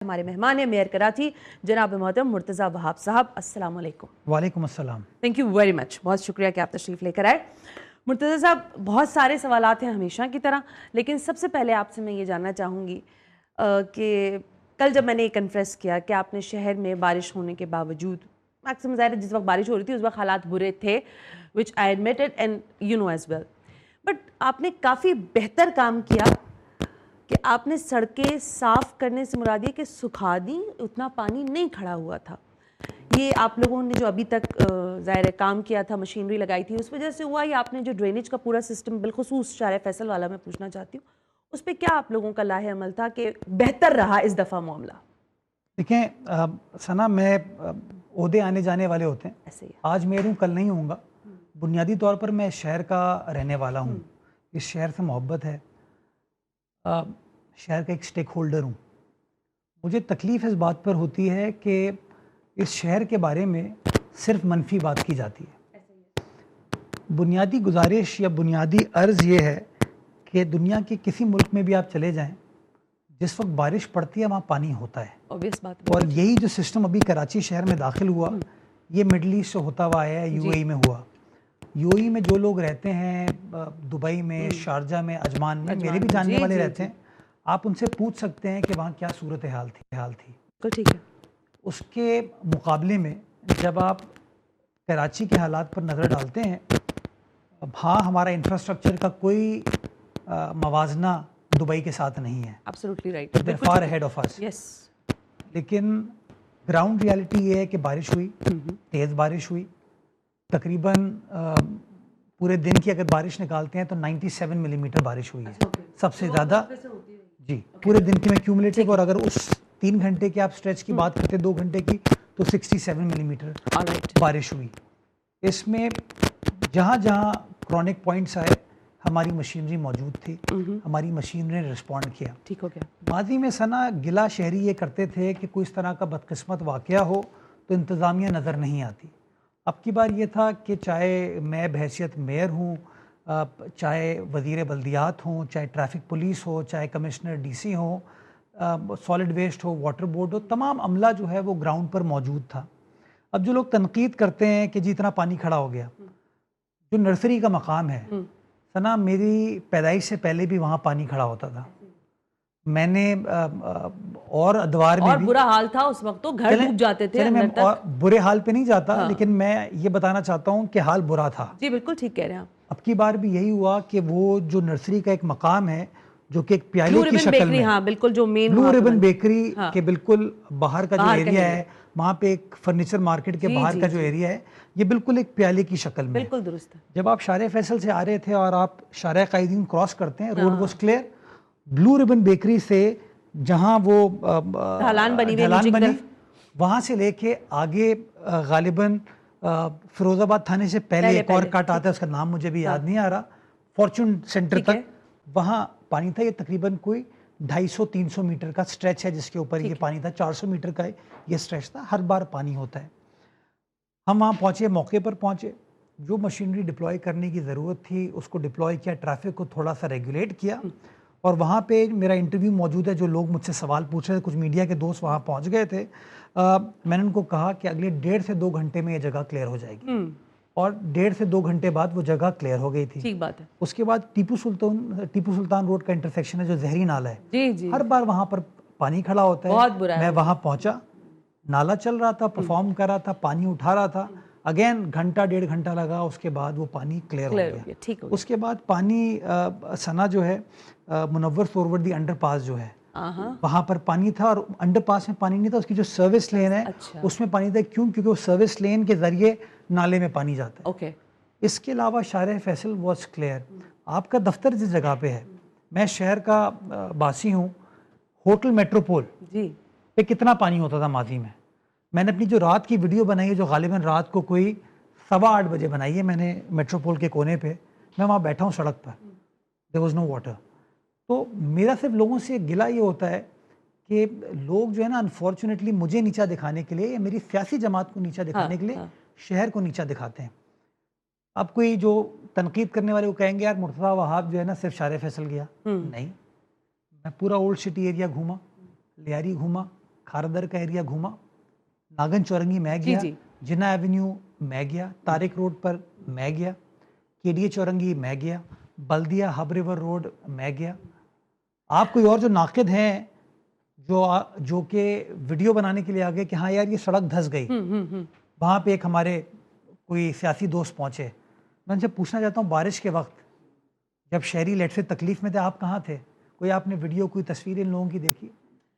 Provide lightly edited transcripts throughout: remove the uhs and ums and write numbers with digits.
हमारे मेहमान है मेयर कराची जनाब मोहतरम मुर्तज़ा वहाब साहब। अस्सलाम वालेकुम। वालेकुम अस्सलाम। थैंक यू वेरी मच, बहुत शुक्रिया कि आप तशरीफ़ लेकर आए। मुर्तज़ा साहब, बहुत सारे सवालात हैं हमेशा की तरह, लेकिन सबसे पहले आपसे मैं ये जानना चाहूँगी कि कल जब मैंने ये कन्फेस किया कि आपने शहर में बारिश होने के बावजूद, मैक्सिमम ज़ाहिर जिस वक्त बारिश हो रही थी उस वक्त हालात बुरे थे, which I admitted and you know as well, but आपने काफ़ी बेहतर काम किया कि आपने सड़कें साफ़ करने से मुराद ये कि सुखा दी, उतना पानी नहीं खड़ा हुआ था। ये आप लोगों ने जो अभी तक ज़ाहिर काम किया था, मशीनरी लगाई थी, उस वजह से हुआ, या आपने जो ड्रेनेज का पूरा सिस्टम बिलखुसूस शारे फैसल वाला मैं पूछना चाहती हूँ, उस पर क्या आप लोगों का लाहे अमल था कि बेहतर रहा इस दफ़ा मामला? देखें सना, मैं ओहदे आने जाने वाले होते हैं, ऐसे ही आज मैं हूँ कल नहीं होऊंगा। बुनियादी तौर पर मैं इस शहर का रहने वाला हूँ, इस शहर से मोहब्बत है, शहर का एक स्टेक होल्डर हूँ। मुझे तकलीफ़ इस बात पर होती है कि इस शहर के बारे में सिर्फ मनफी बात की जाती है। बुनियादी गुजारिश या बुनियादी अर्ज़ ये है कि दुनिया के किसी मुल्क में भी आप चले जाएं, जिस वक्त बारिश पड़ती है वहाँ पानी होता है। ऑब्वियस बात है। और यही जो सिस्टम अभी कराची शहर में दाखिल हुआ, ये मिडल ईस्ट से होता हुआ आया है, यूएई में हुआ। यूएई में जो लोग रहते हैं, दुबई में, शारजा में, अजमान में, मेरे भी जानने वाले रहते हैं, आप उनसे पूछ सकते हैं कि वहाँ क्या सूरत हाल थी। तो ठीक है, उसके मुकाबले में जब आप कराची के हालात पर नज़र डालते हैं, हाँ हमारा इंफ्रास्ट्रक्चर का कोई मवाजना दुबई के साथ नहीं है, absolutely right, they are far ahead of us. Yes, लेकिन ग्राउंड रियलिटी ये है कि बारिश हुई, तेज़ बारिश हुई, तकरीबन पूरे दिन की अगर बारिश निकालते हैं तो 97 मिलीमीटर बारिश हुई है, सबसे ज़्यादा जी पूरे दिन की में क्यूमुलेटिव। और अगर उस 3 घंटे के आप स्ट्रेच की बात करते हैं, 2 घंटे की, तो 67 मिलीमीटर बारिश हुई। इसमें जहाँ जहाँ क्रॉनिक पॉइंट्स आए, हमारी मशीनरी मौजूद थी, हमारी मशीनरी ने रिस्पॉन्ड किया। ठीक हो गया। माजी में सना गिला शहरी ये करते थे कि कोई इस तरह का बदकिस्मत वाक़या हो तो इंतज़ामिया नज़र नहीं आती। अब की बार ये था कि चाहे मैं बहैसियत मेयर हूँ, चाहे वज़ीर बल्दियात हों, चाहे ट्रैफिक पुलिस हो, चाहे कमिश्नर डीसी हो, सॉलिड वेस्ट हो, वाटर बोर्ड हो, तमाम अमला जो है वो ग्राउंड पर मौजूद था। अब जो लोग तनकीद करते हैं कि जी इतना पानी खड़ा हो गया, जो नर्सरी का मकाम है सना, मेरी पैदाइश से पहले भी वहाँ पानी खड़ा होता था। मैंने और अदवार में और भी बुरा हाल था उस वक्त, तो घर डूब जाते थे मैं अंदर तक। बुरे हाल पे नहीं जाता, लेकिन मैं ये बताना चाहता हूँ कि हाल बुरा था। जी बिल्कुल ठीक कह रहे हैं आप। अब की बार भी यही हुआ कि वो जो नर्सरी का एक मकाम है जो कि एक प्याले की शक्ल में, हाँ बिल्कुल, जो मेन ब्लू रिबन बेकरी के बिल्कुल बाहर का जो एरिया है, वहाँ पे एक फर्नीचर मार्केट के बाहर का जो एरिया है, ये बिल्कुल एक प्याले की शक्ल में, बिल्कुल दुरुस्त है। जब आप शारे फैसल से आ रहे थे और आप शारे कायदीन क्रॉस करते हैं, road was clear. Blue ribbon bakery से जहाँ वो ढलान बनी, वहाँ से लेके आगे गालिबन फिरोजाबाद थाने से पहले एक और कट आता है, उसका नाम मुझे भी याद नहीं आ रहा, फॉर्चून सेंटर तक, वहाँ पानी था। ये तकरीबन कोई 250-300 मीटर का स्ट्रेच है जिसके ऊपर ये पानी था, 400 मीटर का ये स्ट्रेच था, हर बार पानी होता है। हम वहाँ पहुँचे, मौके पर पहुँचे, जो मशीनरी डिप्लॉय करने की ज़रूरत थी उसको डिप्लॉय किया, ट्रैफिक को थोड़ा सा रेगुलेट किया। और वहाँ पे मेरा इंटरव्यू मौजूद है, जो लोग मुझसे सवाल पूछ रहे थे, कुछ मीडिया के दोस्त वहाँ पहुँच गए थे। मैंने उनको कहा कि अगले 1.5 से 2 घंटे में ये जगह क्लियर हो जाएगी, और 1.5 से 2 घंटे बाद वो जगह क्लियर हो गई थी। ठीक बात है। उसके बाद टीपू सुल्तान रोड का इंटरसेक्शन है जो जहरी नाला है, जी जी, हर बार वहाँ पर पानी खड़ा होता है। बहुत बुरा है। मैं वहाँ पहुँचा, नाला चल रहा था, परफॉर्म कर रहा था, पानी उठा रहा था, अगेन घंटा 1.5 घंटा लगा, उसके बाद वो पानी क्लियर हो गया। ठीक हो। उसके बाद पानी सना जो है मुनव्वर सोरवर्दी अंडरपास जो है, वहाँ पर पानी था, और अंडरपास में पानी नहीं था, उसकी जो सर्विस लेन है उसमें पानी था। क्यों? क्योंकि वो सर्विस लेन के जरिए नाले में पानी जाता है। ओके। इसके अलावा शारे फैसल वॉज क्लियर। आपका दफ्तर जिस जगह पे है, मैं शहर का बासी हूँ, होटल मेट्रोपोल जी पे कितना पानी होता था माजी में। मैंने अपनी जो रात की वीडियो बनाई है, जो गालिबन रात को कोई 8:15 बजे बनाई है मैंने, मेट्रोपोल के कोने पे मैं वहाँ बैठा हूँ सड़क पर, देयर वाज नो वाटर। तो मेरा सिर्फ लोगों से गिला ये होता है कि लोग जो है ना, अनफॉर्चुनेटली मुझे नीचा दिखाने के लिए या मेरी सियासी जमात को नीचा दिखाने के लिए शहर को नीचा दिखाते हैं। अब कोई जो तनकीद करने वाले वो कहेंगे यार मुर्तज़ा वहाब जो है ना सिर्फ शारे फैसल गया, नहीं, मैं पूरा ओल्ड सिटी एरिया घूमा, लियारी घूमा, खारदर का एरिया घूमा, नागन चौरंगी मैं गया, जिन्ना एवेन्यू मैं गया, तारिक रोड पर मैं गया, केडीए चौरंगी मैं गया, बल्दिया हब रिवर रोड मैं गया। आप कोई और जो नाकिद हैं जो कि वीडियो बनाने के लिए आ गए कि हाँ यार ये सड़क धंस गई, वहाँ पे एक हमारे कोई सियासी दोस्त पहुँचे, मैं उनसे पूछना चाहता हूँ बारिश के वक्त जब शहरी लेट से तकलीफ में थे आप कहाँ थे? कोई आपने वीडियो कोई तस्वीर इन लोगों की देखी?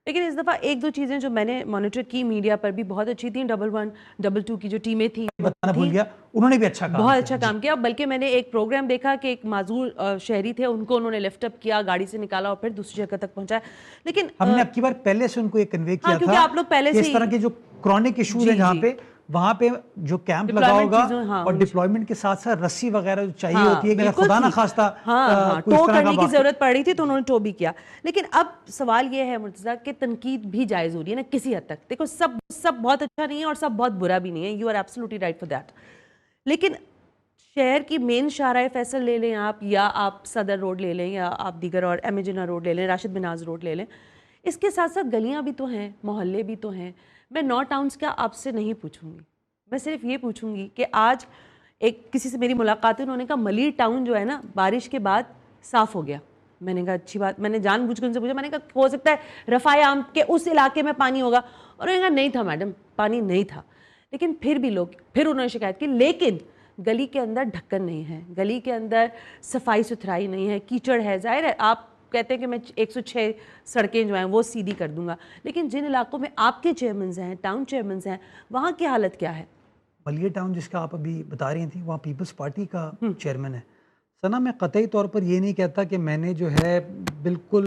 लेकिन इस दफ़ा एक दो चीज़ें जो मैंने मॉनिटर की मीडिया पर भी बहुत अच्छी थी। 11, 22 की जो टीमें थी बताना भूल गया, उन्होंने भी अच्छा काम बहुत अच्छा काम किया। बल्कि मैंने एक प्रोग्राम देखा कि एक माजूर शहरी थे, उनको उन्होंने लिफ्ट अप किया, गाड़ी से निकाला और फिर दूसरी जगह तक पहुंचाया। लेकिन हमने अब की बार पहले से उनको ये कन्वे किया क्योंकि था आप लोग पहले से इस तरह के जो क्रॉनिक इश्यूज हैं जहाँ पे वहाँ पे जो कैंप लगा होगा और डिप्लॉयमेंट के साथ साथ रस्सी वगैरह जो चाहिए होती है, अगर खुदा ना खास्ता टो करने की जरूरत पड़ रही थी तो उन्होंने टो भी किया। लेकिन अब सवाल ये है मुर्तज़ा कि तनकीद भी जायज़ हो रही है ना किसी हद तक। देखो सब बहुत अच्छा नहीं है और सब बहुत बुरा भी नहीं है, you are absolutely right for that. लेकिन शहर की मेन शाहराए फैसल ले लें आप, या आप सदर रोड ले लें, या आप दीगर और एम ए जिन्ना रोड ले लें, राशिद बिनाज रोड ले लें, इसके साथ साथ गलियाँ भी तो हैं, मोहल्ले भी तो हैं। मैं 9 टाउन्स का आपसे नहीं पूछूंगी, मैं सिर्फ ये पूछूंगी कि आज एक किसी से मेरी मुलाकात हुई, उन्होंने कहा मलिर टाउन जो है ना बारिश के बाद साफ़ हो गया। मैंने कहा अच्छी बात, मैंने जानबूझकर उनसे पूछा, मैंने कहा हो सकता है रफ़ाए आम के उस इलाके में पानी होगा, और उन्होंने कहा नहीं था मैडम, पानी नहीं था। लेकिन फिर उन्होंने शिकायत की, लेकिन गली के अंदर ढक्कन नहीं है, गली के अंदर सफाई सुथराई नहीं है, कीचड़ है। जाहिर है आप कहते हैं कि मैं 106 सड़कें जो हैं वो सीधी कर दूंगा, लेकिन जिन इलाकों में आपके चेयरमैन हैं, टाउन चेयरमैन हैं, वहाँ की हालत क्या है? बलिया टाउन जिसका आप अभी बता रही थी, वहाँ पीपल्स पार्टी का चेयरमैन है। सना मैं कतई तौर पर ये नहीं कहता कि मैंने जो है बिल्कुल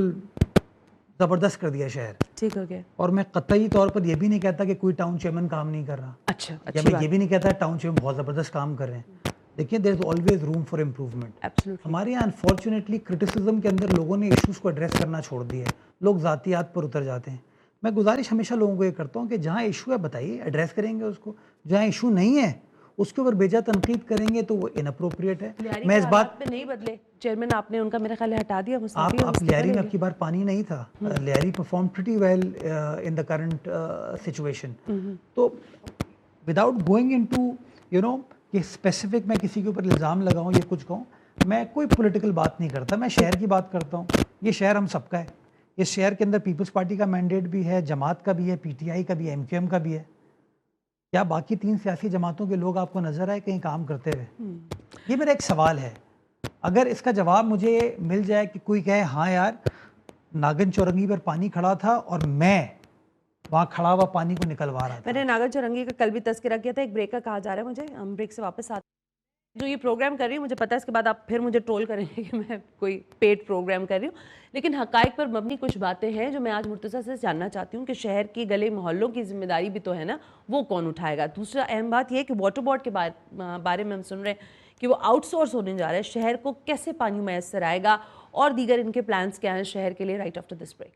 ज़बरदस्त कर दिया शहर, ठीक हो गया, और मैं कतई तौर पर यह भी नहीं कहता कि कोई टाउन चेयरमैन काम नहीं कर रहा। अच्छा, या मैं ये भी नहीं कहता टाउन चेयरमैन बहुत ज़बरदस्त काम कर रहे हैं। देखिए there is always room for improvement. हमारे यहाँ अनफॉर्चुनेटली क्रिटिसिज्म के अंदर लोगों ने इश्यूज़ को एड्रेस करना छोड़ दिया है, लोग ज़ातियात पर उतर जाते हैं। मैं गुजारिश हमेशा लोगों को ये करता हूँ कि जहाँ इशू है बताइए, एड्रेस करेंगे उसको, जहाँ इशू नहीं है उसके ऊपर बेजा तनकीद करेंगे तो वो इनअप्रोप्रिएट है। मैं इस बात पे नहीं बदले चेयरमैन, आपने उनका मेरे ख्याल हटा दिया। आप लियारी में अब की बार पानी नहीं था, Lyari perform pretty well in the current situation. तो without going into you know कि स्पेसिफिक मैं किसी के ऊपर इल्ज़ाम लगाऊं या कुछ कहूं, मैं कोई पॉलिटिकल बात नहीं करता, मैं शहर की बात करता हूं। ये शहर हम सबका है, इस शहर के अंदर पीपल्स पार्टी का मैंडेट भी है, जमात का भी है, पीटीआई का भी है, एमक्यूएम का भी है। क्या बाकी 3 सियासी जमातों के लोग आपको नजर आए कहीं काम करते हुए? ये मेरा एक सवाल है। अगर इसका जवाब मुझे मिल जाए कि कोई कहे हाँ यार नागन चौरंगी पर पानी खड़ा था और मैं वहाँ खड़ा हुआ पानी को निकलवा रहा था। मैंने नागन चौरंगी का कल भी तस्करा किया था। एक ब्रेक का कहा जा रहा है मुझे, हम ब्रेक से वापस आते हैं। जो ये प्रोग्राम कर रही हूँ मुझे पता है इसके बाद आप फिर मुझे ट्रोल करेंगे कि मैं कोई पेड प्रोग्राम कर रही हूँ, लेकिन हकायक पर मबनी कुछ बातें हैं जो मैं आज मुर्तज़ा से जानना चाहती हूँ कि शहर के गले मोहल्लों की जिम्मेदारी भी तो है ना, वो कौन उठाएगा। दूसरा अहम बात यह है कि वाटर बोर्ड के बारे में हम सुन रहे हैं कि वो आउटसोर्स होने जा रहा है। शहर को कैसे पानी मैसर आएगा और दीगर इनके प्लान्स क्या हैं शहर के लिए? Right after this break.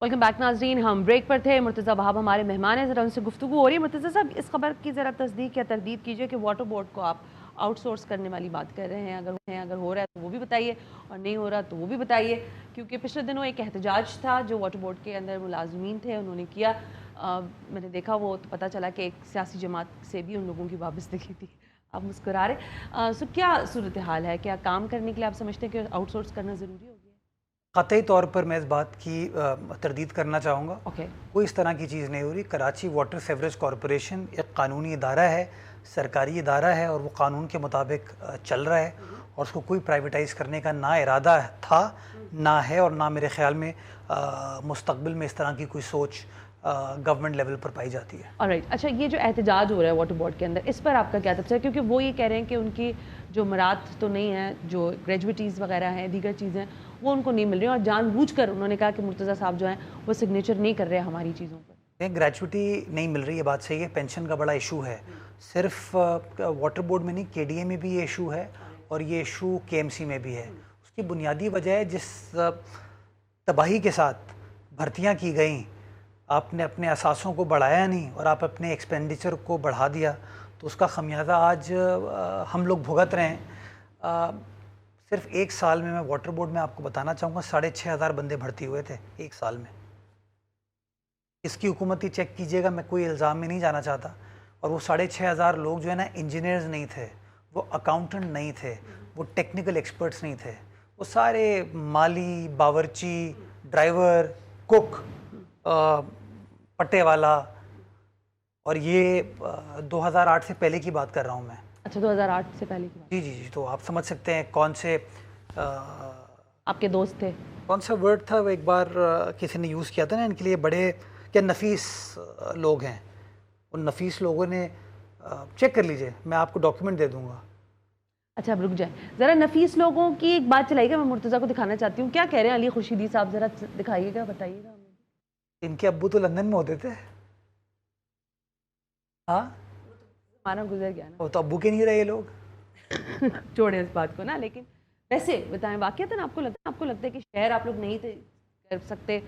Welcome back नाजरीन, हम ब्रेक पर थे। मुर्तज़ा वहाब हमारे मेहमान हैं, ज़रा उनसे गुफ्तगू हो रही है। मुर्तज़ा साहब, इस खबर की ज़रा तस्दीक या तरदीद कीजिए कि वाटर बोर्ड को आप आउटसोर्स करने वाली बात कर रहे हैं। अगर हो रहा है तो वो भी बताइए, और नहीं हो रहा तो वो भी बताइए, क्योंकि पिछले दिनों एक एहतजाज था जो वाटर बोर्ड के अंदर मुलाजमीन थे उन्होंने किया। मैंने देखा वो तो पता चला कि एक सियासी जमात से भी उन लोगों की वाबस्तगी थी। आप मुस्कुरा रहे, सो क्या सूरत हाल है? क्या काम करने के लिए आप समझते हैं कि आउटसोर्स करना ज़रूरी हो गया? क़तई तौर पर मैं इस बात की तरदीद करना चाहूँगा। कोई इस तरह की चीज़ नहीं हो रही। कराची वाटर सेवरेज कॉरपोरेशन एक कानूनी इदारा है, सरकारी इदारा है, और वो कानून के मुताबिक चल रहा है, और उसको कोई प्राइवेटाइज़ करने का ना इरादा था, ना है, और ना मेरे ख़्याल में मुस्तक़बिल में इस तरह की कोई सोच गवर्नमेंट लेवल पर पाई जाती है। ऑलराइट, अच्छा, ये जो एहतजाज हो रहा है वाटर बोर्ड के अंदर, इस पर आपका क्या तबसरा है? क्योंकि वो ये कह रहे हैं कि उनकी जो मरात तो नहीं है, जो ग्रेजुएटीज़ वगैरह हैं, दीगर चीज़ें वो उनको नहीं मिल रही, और जानबूझकर उन्होंने कहा कि मुर्तज़ा साहब जो हैं वो सिग्नेचर नहीं कर रहे हमारी चीज़ों पर। ग्रेजुएटी नहीं मिल रही है, बात सही है। पेंशन का बड़ा इशू है, सिर्फ वाटर बोर्ड में नहीं, केडीए में भी ये इशू है, और ये इशू केएमसी में भी है। उसकी बुनियादी वजह है जिस तबाही के साथ भर्तियाँ की गई आपने अपने असासों को बढ़ाया नहीं और आप अपने एक्सपेंडिचर को बढ़ा दिया, तो उसका खमियाजा आज हम लोग भुगत रहे हैं। सिर्फ एक साल में मैं वाटर बोर्ड में आपको बताना चाहूँगा 6,500 बंदे भर्ती हुए थे एक साल में। इसकी हुकूमती चेक कीजिएगा, मैं कोई इल्ज़ाम में नहीं जाना चाहता। और वो 6,500 लोग जो है ना, इंजीनियर्स नहीं थे, वो अकाउंटेंट नहीं थे, वो टेक्निकल एक्सपर्ट्स नहीं थे, वो सारे माली, बावर्ची, ड्राइवर, कुक, पट्टे वाला। और ये 2008 से पहले की बात कर रहा हूँ मैं। अच्छा, 2008 से पहले की बात। जी जी जी। तो आप समझ सकते हैं कौन से आपके दोस्त थे। कौन सा वर्ड था वो, एक बार किसी ने यूज़ किया था ना, इनके लिए बड़े क्या नफीस लोग हैं। उन नफीस लोगों ने चेक कर लीजिए, मैं आपको डॉक्यूमेंट दे दूंगा। अच्छा, अब रुक जाए ज़रा, नफीस लोगों की एक बात चलाइएगा, मैं मुर्तज़ा को दिखाना चाहती हूँ। क्या कह रहे हैं अली खुर्शीदी साहब, ज़रा दिखाइएगा, बताइएगा। इनके अब्बू तो लंदन में होते थे। हाँ, हमारा गुजर गया ना। वो तो अब्बू के नहीं रहे ये लोग। छोड़ें इस बात को ना, लेकिन वैसे बताएं, वाक़ियतन आपको लगता है कि शहर आप लोग नहीं थे कर सकते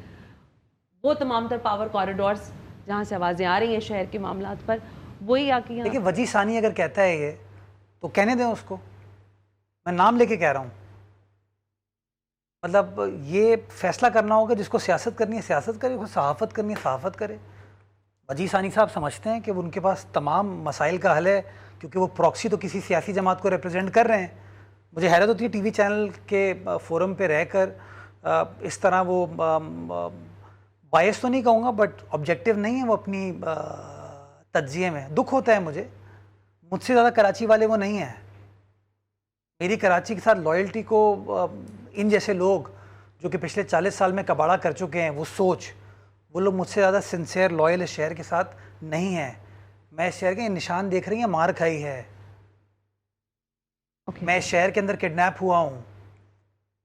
वो तमाम तर पावर कॉरिडोर्स जहाँ से आवाज़ें आ रही हैं शहर के मामलात पर, वही आके देखिए, वजी सानी अगर कहता है ये, तो कहने दें उसको, मैं नाम लेके कह रहा हूँ। मतलब ये फैसला करना होगा, जिसको सियासत करनी है सियासत करे, जिसको सहाफ़त करनी है सहाफ़त करे। वजी सानी साहब समझते हैं कि उनके पास तमाम मसाइल का हल है, क्योंकि वो प्रॉक्सी तो किसी सियासी जमात को रिप्रेजेंट कर रहे हैं। मुझे हैरत होती है टीवी चैनल के फोरम पे रहकर इस तरह वो बायस तो नहीं कहूँगा, बट ऑब्जेक्टिव नहीं है वो अपनी तज्जिए में। दुख होता है मुझसे ज़्यादा कराची वाले वो नहीं हैं। मेरी कराची के साथ लॉयल्टी को इन जैसे लोग जो कि पिछले 40 साल में कबाड़ा कर चुके हैं, वो सोच, वो लोग मुझसे ज़्यादा सिंसियर लॉयल इस शहर के साथ नहीं है। मैं इस शहर के निशान देख रही हैं, मार खाई है। मैं इस शहर के अंदर किडनैप हुआ हूँ।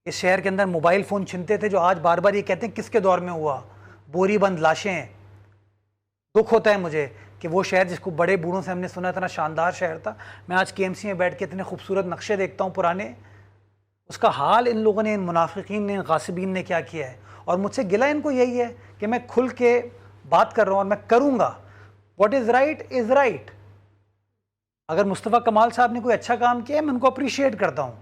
इस शहर के अंदर मोबाइल फ़ोन छिनते थे, जो आज बार बार ये कहते हैं किसके दौर में हुआ, बोरी बंद लाशें। दुख होता है मुझे कि वो शहर जिसको बड़े बूढ़ों से हमने सुना इतना शानदार शहर था, मैं आज KMC में बैठ के इतने खूबसूरत नक्शे देखता हूँ पुराने, उसका हाल इन लोगों ने, इन मुनाफिकीन ने, गासिबीन ने क्या किया है। और मुझसे गिला इनको यही है कि मैं खुल के बात कर रहा हूँ और मैं करूँगा। What is right is right. अगर मुस्तफ़ा कमाल साहब ने कोई अच्छा काम किया, मैं उनको अप्रिशिएट करता हूँ।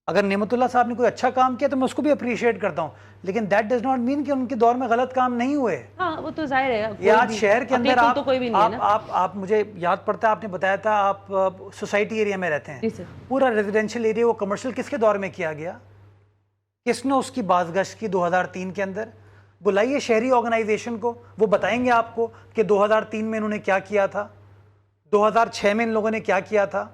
अगर नेमतुल्लाह साहब ने कोई अच्छा काम किया तो मैं उसको भी अप्रिशिएट करता हूँ, लेकिन दैट डज नॉट मीन कि उनके दौर में गलत काम नहीं हुए। हाँ, वो तो जाहिर है। ये आज शहर के अंदर तो कोई भी नहीं है ना। आप मुझे याद पड़ता है, आपने बताया था आप सोसाइटी एरिया में रहते हैं। पूरा रेजिडेंशियल एरिया वो कमर्शियल किसके दौर में किया गया? किसने उसकी बाज़गश्त की 2003 के अंदर? बुलाइए शहरी ऑर्गेनाइजेशन को, वो बताएंगे आपको कि 2003 में इन्होंने क्या किया था, 2006 में इन लोगों ने क्या किया था।